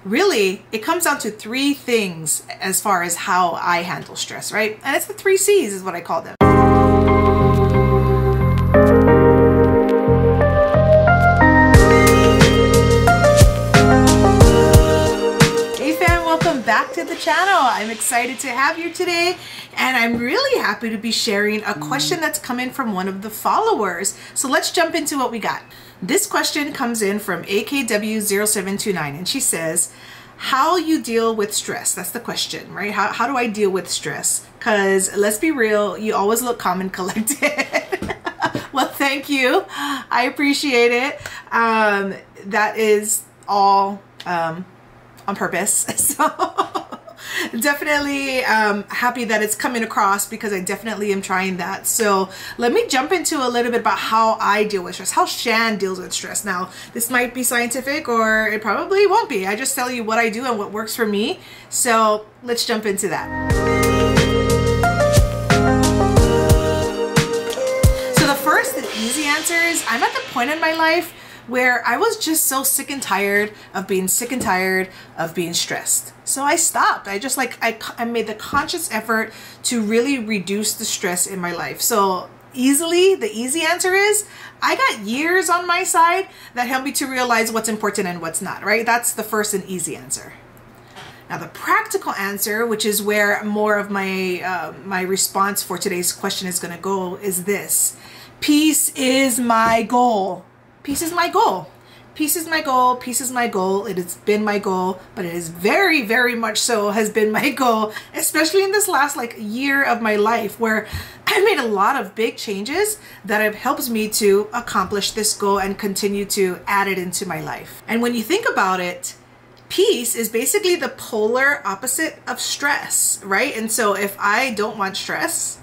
Really, it comes down to three things as far as how I handle stress, right? And it's the 3 C's is what I call them. Hey fam, welcome back to the channel. I'm excited to have you today, and I'm really happy to be sharing a question that's come in from one of the followers. So let's jump into what we got. This question comes in from AKW0729, and she says, how you deal with stress? That's the question, right? How do I deal with stress? Because let's be real, you always look calm and collected. Well, thank you. I appreciate it. That is all on purpose. So definitely happy that it's coming across, because I definitely am trying that. So let me jump into a little bit about how I deal with stress, how Shan deals with stress. Now, this might be scientific or it probably won't be. I just tell you what I do and what works for me. So let's jump into that. So the first and easy answer is I'm at the point in my life where I was just so sick and tired of being sick and tired of being stressed. So I stopped. I made the conscious effort to really reduce the stress in my life. So the easy answer is I got years on my side that helped me to realize what's important and what's not, right? That's the first and easy answer. Now the practical answer, which is where more of my my response for today's question is going to go, is this: peace is my goal. Peace is my goal. Peace is my goal. Peace is my goal. It has been my goal, but it is very, very much so has been my goal, especially in this last year of my life, where I made a lot of big changes that have helped me to accomplish this goal and continue to add it into my life. And when you think about it, peace is basically the polar opposite of stress, right? And so if I don't want stress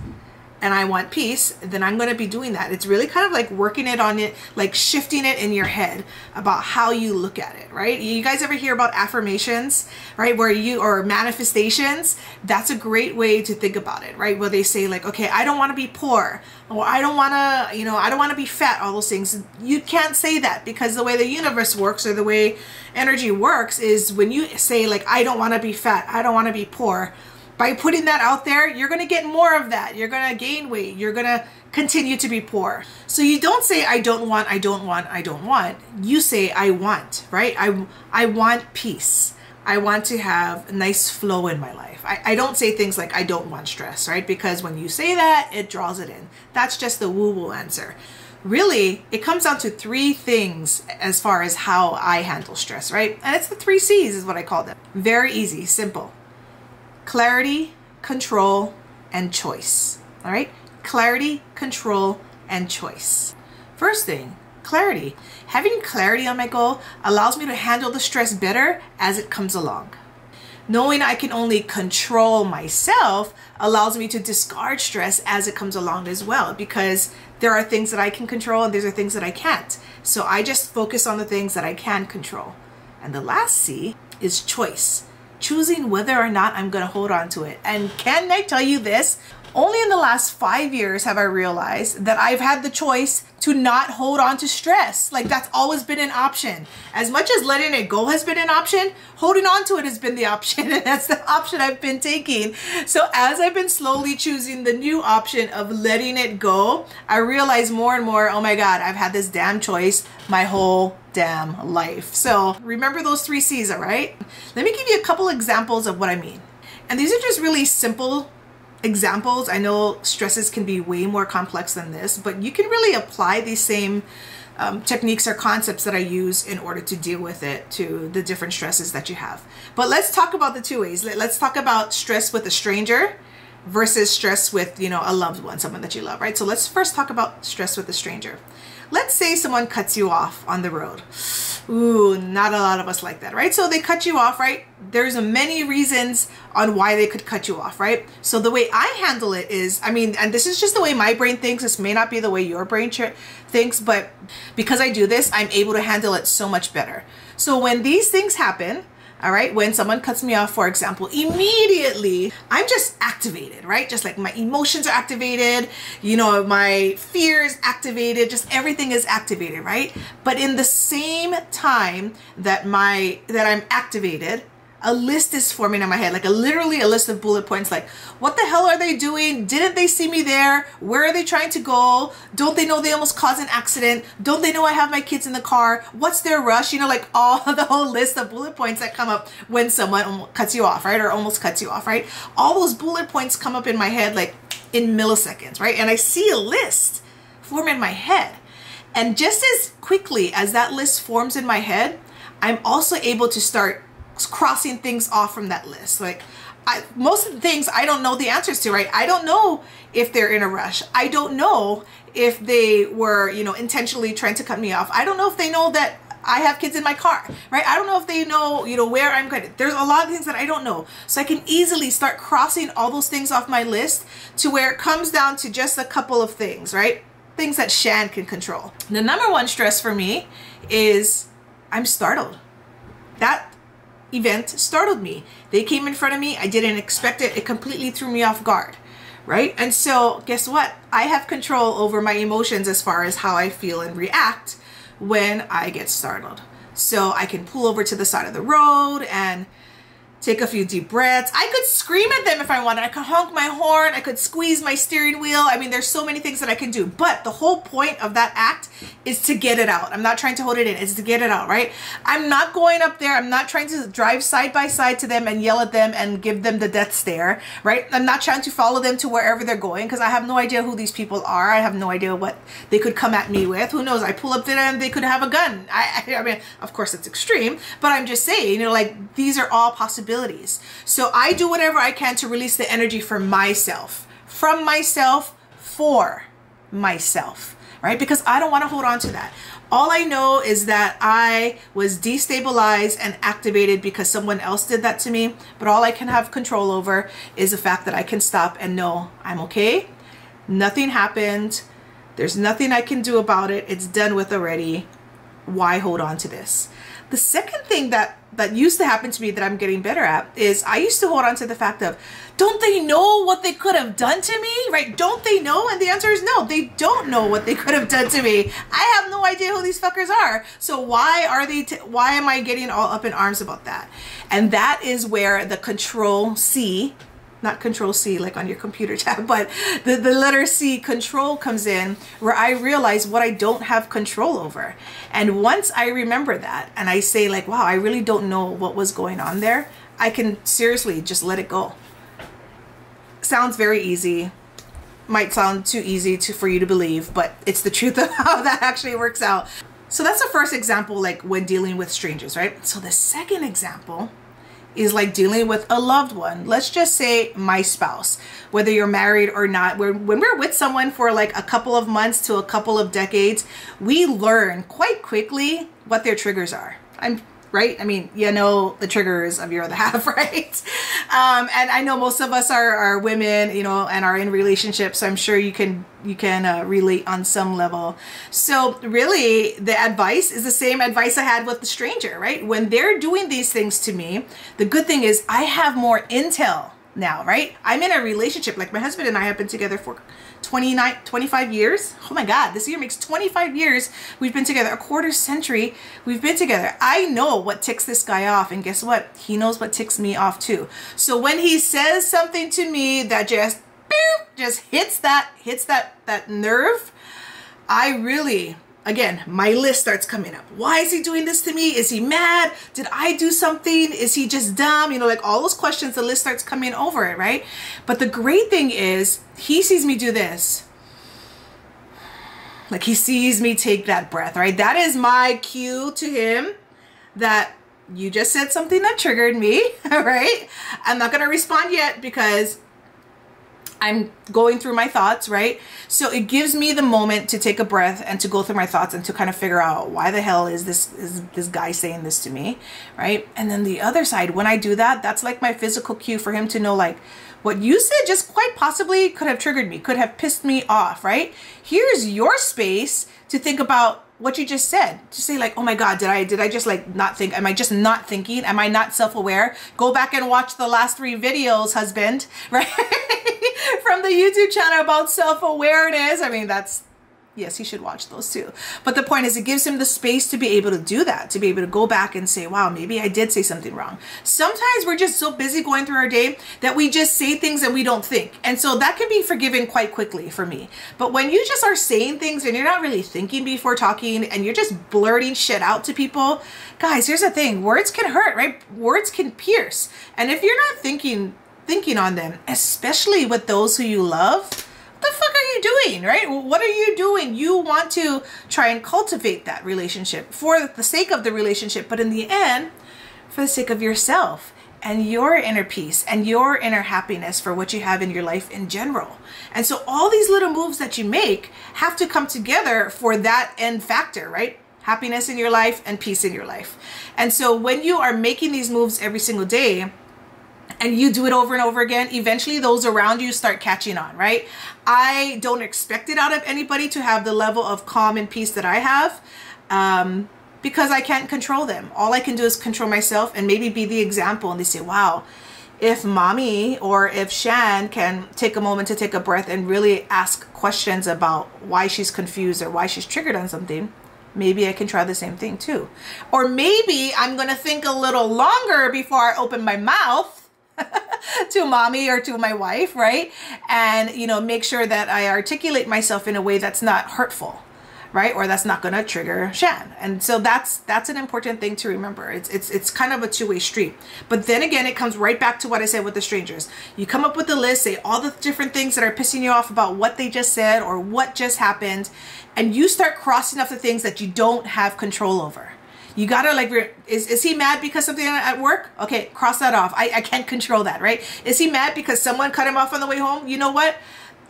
and I want peace, then I'm going to be doing that. It's really kind of like working it on it, like shifting it in your head about how you look at it, right? You guys ever hear about affirmations, right? Or manifestations? That's a great way to think about it, right? Where they say okay, I don't want to be poor, or I don't want to, I don't want to be fat, all those things. You can't say that, because the way the universe works, or the way energy works, is when you say I don't want to be fat, I don't want to be poor, by putting that out there, you're going to get more of that. You're going to gain weight. You're going to continue to be poor. So you don't say, I don't want, I don't want, I don't want. You say, I want, right? I want peace. I want to have a nice flow in my life. I don't say things like, I don't want stress, right? Because when you say that, it draws it in. That's just the woo-woo answer. Really, it comes down to 3 things as far as how I handle stress, right? And it's the 3 C's is what I call them. Very easy, simple. Clarity, control, and choice. All right? Clarity, control, and choice. First thing, clarity. Having clarity on my goal allows me to handle the stress better as it comes along. Knowing I can only control myself allows me to discard stress as it comes along as well, because there are things that I can control and there are things that I can't. So I just focus on the things that I can control. And the last C is choice. Choosing whether or not I'm going to hold on to it. And can I tell you this? Only in the last 5 years have I realized that I've had the choice to not hold on to stress. That's always been an option. As much as letting it go has been an option, holding on to it has been the option. And that's the option I've been taking. So as I've been slowly choosing the new option of letting it go, I realize more and more, oh my God, I've had this damn choice my whole damn life. So remember those 3 C's, all right? Let me give you a couple examples of what I mean. And these are just really simple examples. I know stresses can be way more complex than this, but you can really apply these same techniques or concepts that I use in order to deal with it to the different stresses that you have. But let's talk about the 2 ways. Let's talk about stress with a stranger versus stress with, a loved one, someone that you love, right? So let's first talk about stress with a stranger. Let's say someone cuts you off on the road. Ooh, not a lot of us like that, right? So they cut you off, right? There's many reasons on why they could cut you off, right? So the way I handle it is, and this is just the way my brain thinks. This may not be the way your brain thinks, but because I do this, I'm able to handle it so much better. So when these things happen, All right, when someone cuts me off, for example, immediately I'm just activated, right? Just like my emotions are activated, you know, my fear is activated, just everything is activated, right? But in the same time that I'm activated, a list is forming in my head, like literally a list of bullet points, like what the hell are they doing? Didn't they see me there? Where are they trying to go? Don't they know they almost caused an accident? Don't they know I have my kids in the car? What's their rush? You know, like the whole list of bullet points that come up when someone cuts you off, right? Or almost cuts you off, right? All those bullet points come up in my head like in milliseconds, right? And I see a list form in my head. And just as quickly as that list forms in my head, I'm also able to start crossing things off from that list. Like most of the things I don't know the answers to, right? I don't know if they're in a rush. I don't know if they were, you know, intentionally trying to cut me off. I don't know if they know that I have kids in my car, right? I don't know if they know, you know, where I'm going. There's a lot of things that I don't know. So I can easily start crossing all those things off my list to where it comes down to just a couple of things, right? Things that Shan can control. The number one stress for me is I'm startled. That event startled me. They came in front of me. I didn't expect it. It completely threw me off guard, right? And so guess what? I have control over my emotions as far as how I feel and react when I get startled. So I can pull over to the side of the road and take a few deep breaths. I could scream at them if I wanted. I could honk my horn. I could squeeze my steering wheel. I mean, there's so many things that I can do. But the whole point of that act is to get it out. I'm not trying to hold it in. It's to get it out, right? I'm not going up there. I'm not trying to drive side by side to them and yell at them and give them the death stare, right? I'm not trying to follow them to wherever they're going because I have no idea who these people are. I have no idea what they could come at me with. Who knows? I pull up to them, they could have a gun. I mean, of course it's extreme, but I'm just saying, you know, like these are all possibilities. So I do whatever I can to release the energy for myself, from myself, for myself, right? Because I don't want to hold on to that. All I know is that I was destabilized and activated because someone else did that to me. But all I can have control over is the fact that I can stop and know I'm okay. Nothing happened. There's nothing I can do about it. It's done with already. Why hold on to this? The second thing that used to happen to me that I'm getting better at is I used to hold on to the fact of, don't they know what they could have done to me, right? Don't they know? And the answer is no, they don't know what they could have done to me. I have no idea who these fuckers are. So why am I getting all up in arms about that? And that is where the control C, not control C like on your computer tab, but the letter C, control, comes in, where I realize what I don't have control over. And once I remember that and I say like, wow, I really don't know what was going on there, I can seriously just let it go. Sounds very easy. Might sound too easy for you to believe, but it's the truth of how that actually works out. So that's the first example, like when dealing with strangers, right? So the second example is like dealing with a loved one. Let's just say my spouse, whether you're married or not. When we're with someone for like a couple of months to a couple of decades, we learn quite quickly what their triggers are. Right? I mean, you know the triggers of your other half, right? And I know most of us are women, you know, and are in relationships. So I'm sure you can relate on some level. So really, the advice is the same advice I had with the stranger, right? When they're doing these things to me, the good thing is I have more intel now, right? I'm in a relationship. Like my husband and I have been together for 25 years. Oh my God, this year makes 25 years we've been together, a quarter century we've been together. I know what ticks this guy off, and guess what? He knows what ticks me off too. So when he says something to me that just hits that nerve, I really, again, my list starts coming up. Why is he doing this to me? Is he mad? Did I do something? Is he just dumb? You know, like all those questions, the list starts coming over it, right? But the great thing is he sees me do this. Like he sees me take that breath, right? That is my cue to him that you just said something that triggered me, all right? I'm not going to respond yet because I'm going through my thoughts, right? So it gives me the moment to take a breath and to go through my thoughts and to kind of figure out why the hell is this guy saying this to me, right? And then the other side, when I do that, that's like my physical cue for him to know like, what you said just quite possibly could have triggered me, could have pissed me off, right? Here's your space to think about what you just said. Just say like, oh my God, did I just like not think? Am I just not thinking? Am I not self-aware? Go back and watch the last 3 videos, husband, right? From the YouTube channel about self-awareness. I mean, yes, he should watch those too. But the point is, it gives him the space to be able to do that, to be able to go back and say, wow, maybe I did say something wrong. Sometimes we're just so busy going through our day that we just say things and we don't think. And so that can be forgiven quite quickly for me. But when you just are saying things and you're not really thinking before talking and you're just blurting shit out to people, guys, here's the thing. Words can hurt, right? Words can pierce. And if you're not thinking on them, especially with those who you love, what the fuck are you doing, right? What are you doing? You want to try and cultivate that relationship for the sake of the relationship, but in the end, for the sake of yourself and your inner peace and your inner happiness for what you have in your life in general. And so all these little moves that you make have to come together for that end factor, right? Happiness in your life and peace in your life. And so when you are making these moves every single day, and you do it over and over again, eventually those around you start catching on, right? I don't expect it out of anybody to have the level of calm and peace that I have, because I can't control them. All I can do is control myself and maybe be the example. And they say, wow, if mommy or if Shan can take a moment to take a breath and really ask questions about why she's confused or why she's triggered on something, maybe I can try the same thing too. Or maybe I'm going to think a little longer before I open my mouth to mommy or to my wife, right? And, you know, make sure that I articulate myself in a way that's not hurtful, right? Or that's not going to trigger Shan. And so that's an important thing to remember. It's kind of a two-way street. But then again, it comes right back to what I said with the strangers. You come up with a list, say all the different things that are pissing you off about what they just said or what just happened, and you start crossing off the things that you don't have control over. You gotta like, is he mad because something at work? Okay, cross that off. I can't control that, right? Is he mad because someone cut him off on the way home? You know what?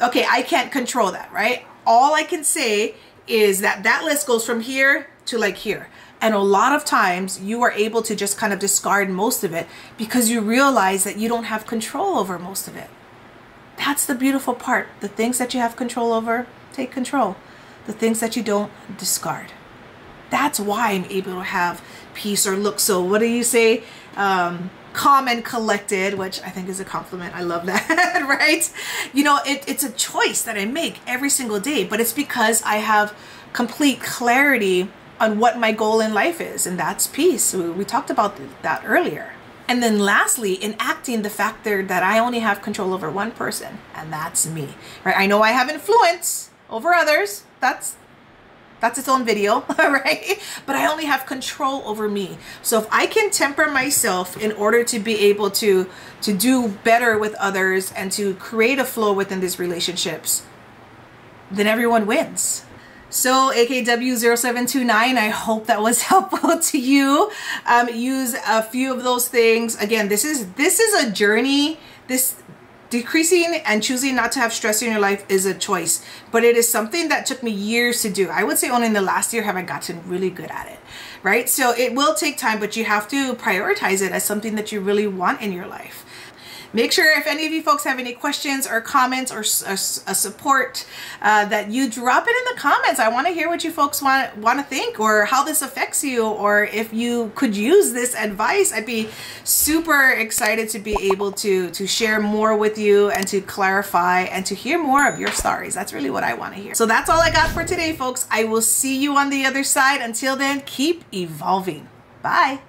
Okay, I can't control that, right? All I can say is that that list goes from here to like here. And a lot of times you are able to just kind of discard most of it because you realize that you don't have control over most of it. That's the beautiful part. The things that you have control over, take control. The things that you don't, discard. That's why I'm able to have peace or look so, what do you say? Calm and collected, which I think is a compliment. I love that, right? You know, it's a choice that I make every single day, but it's because I have complete clarity on what my goal in life is, and that's peace. We talked about that earlier. And then lastly, enacting the factor that I only have control over one person, and that's me, right? I know I have influence over others. That's its own video, right? But I only have control over me. So if I can temper myself in order to be able to do better with others and to create a flow within these relationships, then everyone wins. So AKW0729, I hope that was helpful to you. Use a few of those things. Again, this is a journey. Decreasing and choosing not to have stress in your life is a choice, but it is something that took me years to do. I would say only in the last year have I gotten really good at it, right? So it will take time, but you have to prioritize it as something that you really want in your life. Make sure if any of you folks have any questions or comments or a support that you drop it in the comments. I want to hear what you folks want to think or how this affects you, or if you could use this advice. I'd be super excited to be able to share more with you and to clarify and to hear more of your stories. That's really what I want to hear. So that's all I got for today, folks. I will see you on the other side. Until then, keep evolving. Bye.